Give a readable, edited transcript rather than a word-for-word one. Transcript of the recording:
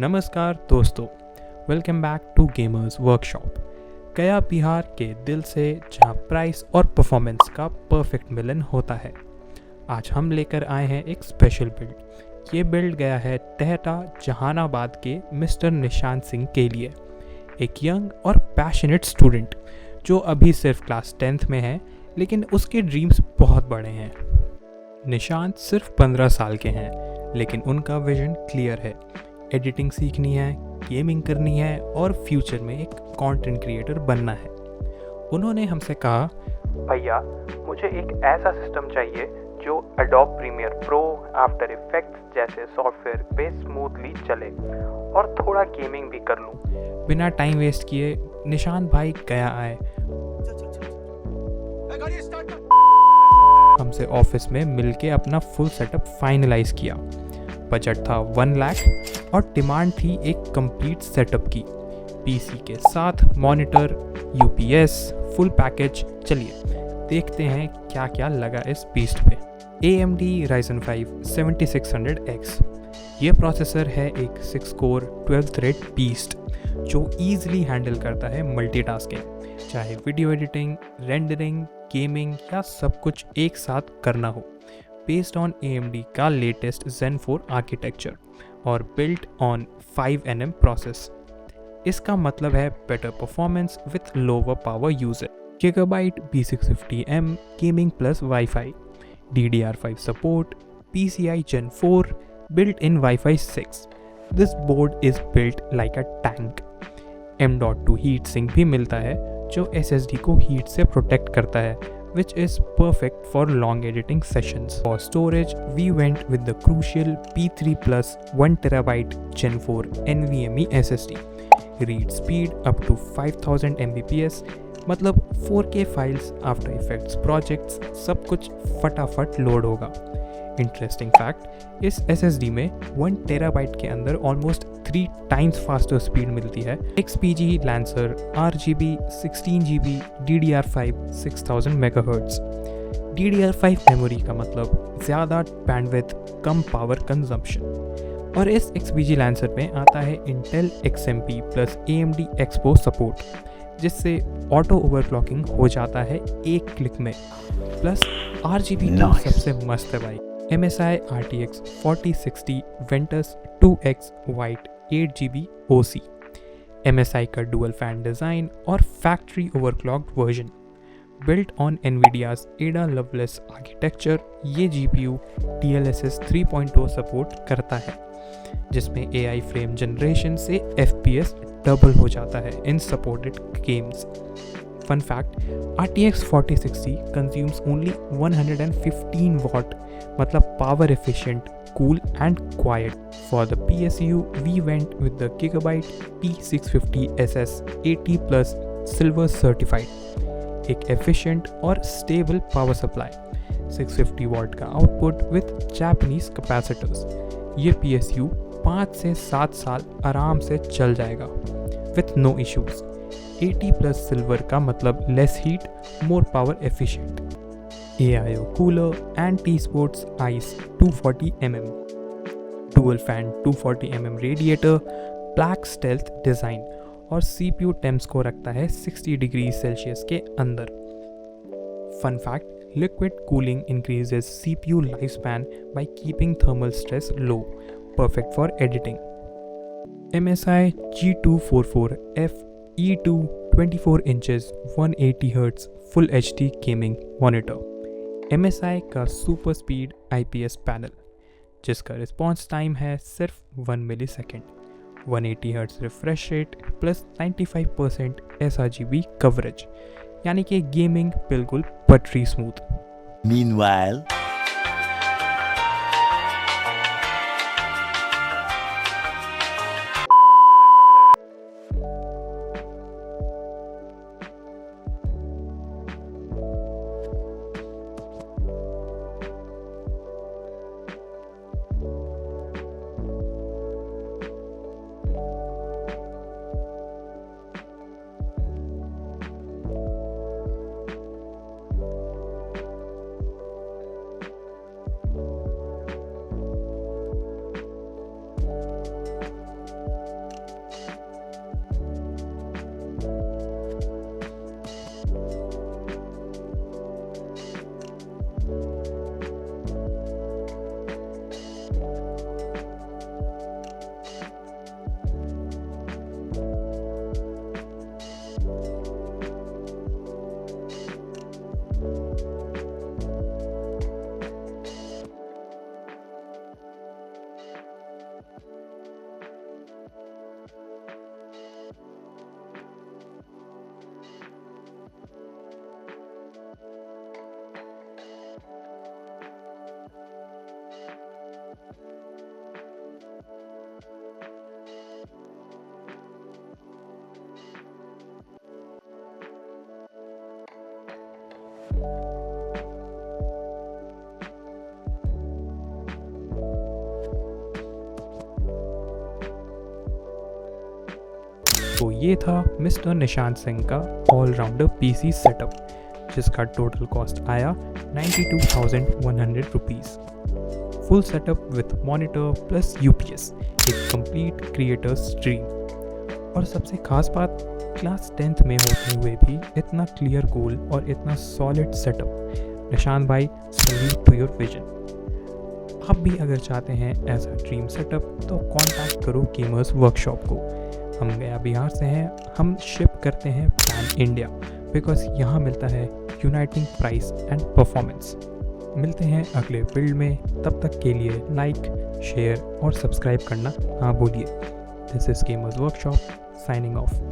नमस्कार दोस्तों, welcome back to gamers workshop. Gaya Bihar के दिल से, जहां प्राइस और परफॉर्मेंस का परफेक्ट मिलन होता है। आज हम लेकर आए हैं एक स्पेशल बिल्ड। ये बिल्ड गया है टहटा जहानाबाद के मिस्टर निशांत सिंह के लिए, एक यंग और पैशनेट स्टूडेंट जो अभी सिर्फ क्लास 10th में है, लेकिन उसके ड्रीम्स बहुत बड़े हैं। निशांत सिर्फ 15 साल के हैं, लेकिन उनका विजन क्लियर है। एडिटिंग सीखनी है, गेमिंग करनी है और फ्यूचर में एक कंटेंट क्रिएटर बनना है। उन्होंने हमसे कहा, भैया मुझे एक ऐसा सिस्टम चाहिए जो Adobe Premiere Pro, After Effects जैसे सॉफ्टवेयर पे स्मूथली चले और थोड़ा गेमिंग भी कर लूँ। बिना टाइम वेस्ट किए निशांत भाई गया आए। हमसे ऑफिस में मिलके अपना फुल सेटअप फाइनलाइज किया। बजट था 1 लाख और डिमांड थी एक कंप्लीट सेटअप की, पीसी के साथ मॉनिटर, यूपीएस, फुल पैकेज। चलिए देखते हैं क्या क्या लगा इस बीस्ट पे। AMD Ryzen 5 7600X। ये प्रोसेसर है एक 6 कोर 12 थ्रेड बीस्ट जो ईजिली हैंडल करता है मल्टीटास्किंग, चाहे वीडियो एडिटिंग, रेंडरिंग, गेमिंग या सब कुछ एक साथ करना हो। बेस्ड ऑन AMD का लेटेस्ट Zen 4 आर्किटेक्चर और बिल्ट ऑन 5nm प्रोसेस। इसका मतलब है better performance with lower power user. Gigabyte B650M gaming plus wifi, DDR5 support, PCI Gen 4, built-in Wi-Fi 6. This board is built like a tank. M.2 heat sink भी मिलता है जो SSD को heat से protect करता है, which is perfect for long editing sessions. For storage, we went with the crucial P3 Plus 1TB Gen 4 NVMe SSD. Read speed up to 5000 Mbps, मतलब 4K files, after effects projects सब कुछ फटाफट load होगा। Interesting fact, इस SSD में 1 TB के अंदर almost 3 times faster speed मिलती है। XPG Lancer RGB 16GB DDR5 6000 MHz। DDR5 memory का मतलब ज़्यादा बैंडविड्थ, कम पावर कंजम्पशन। और इस XPG Lancer में आता है Intel XMP plus AMD Expo support, जिससे ऑटो ओवरक्लॉकिंग हो जाता है एक क्लिक में। प्लस RGB तो सबसे मस्त है भाई। MSI RTX 4060 Ventus 2X White 8GB OC, MSI का डुअल फैन डिज़ाइन और factory overclocked version. Built on NVIDIA's Ada Lovelace architecture, ये GPU DLSS 3.0 सपोर्ट करता है, जिसमें AI फ्रेम जनरेशन से FPS डबल हो जाता है in supported games. Fun fact, RTX 4060 consumes only 115 watt, मतलब power efficient, cool and quiet. For the PSU we went with the Gigabyte P650SS 80+ silver certified, एक efficient और stable power supply, 650 watt का output with Japanese capacitors. ये PSU 5 से 7 साल आराम से चल जाएगा विथ नो इश्यूज। 80+ सिल्वर का मतलब less heat, more power efficient. AIO cooler and T-Sports Ice 240mm, dual fan 240mm radiator, black stealth design और CPU टेम्स को रखता है 60 डिग्री सेल्सियस के अंदर। Fun fact, liquid cooling increases CPU life span by keeping thermal stress low, perfect for editing. MSI G244F E2 24 inches 180Hz Full HD Gaming Monitor, MSI का super speed IPS panel, जिसका response time है सिर्फ 1 millisecond, 180Hz refresh rate plus 95% sRGB coverage, यानी कि gaming बिल्कुल buttery smooth. Meanwhile, तो ये था मिस्टर निशांत सिंह का ऑलराउंडर पीसी सेटअप, जिसका टोटल कॉस्ट आया 92,100 rupees. Full setup with monitor plus UPS, एक कंप्लीट क्रिएटर स्ट्रीम। और सबसे खास बात, क्लास 10th में होते हुए भी इतना क्लियर गोल और इतना सॉलिड सेटअप। निशांत भाई, सैल्यूट टू योर विजन। आप भी अगर चाहते हैं ऐसा ड्रीम सेटअप तो कांटेक्ट करो गेमर्स वर्कशॉप को। हम गया बिहार से हैं, हम शिप करते हैं पैन इंडिया, बिकॉज यहाँ मिलता है यूनाइटिंग प्राइस एंड परफॉर्मेंस। मिलते हैं अगले बिल्ड में, तब तक के लिए लाइक, शेयर और सब्सक्राइब करना ना भूलिए। This is gamers workshop signing off.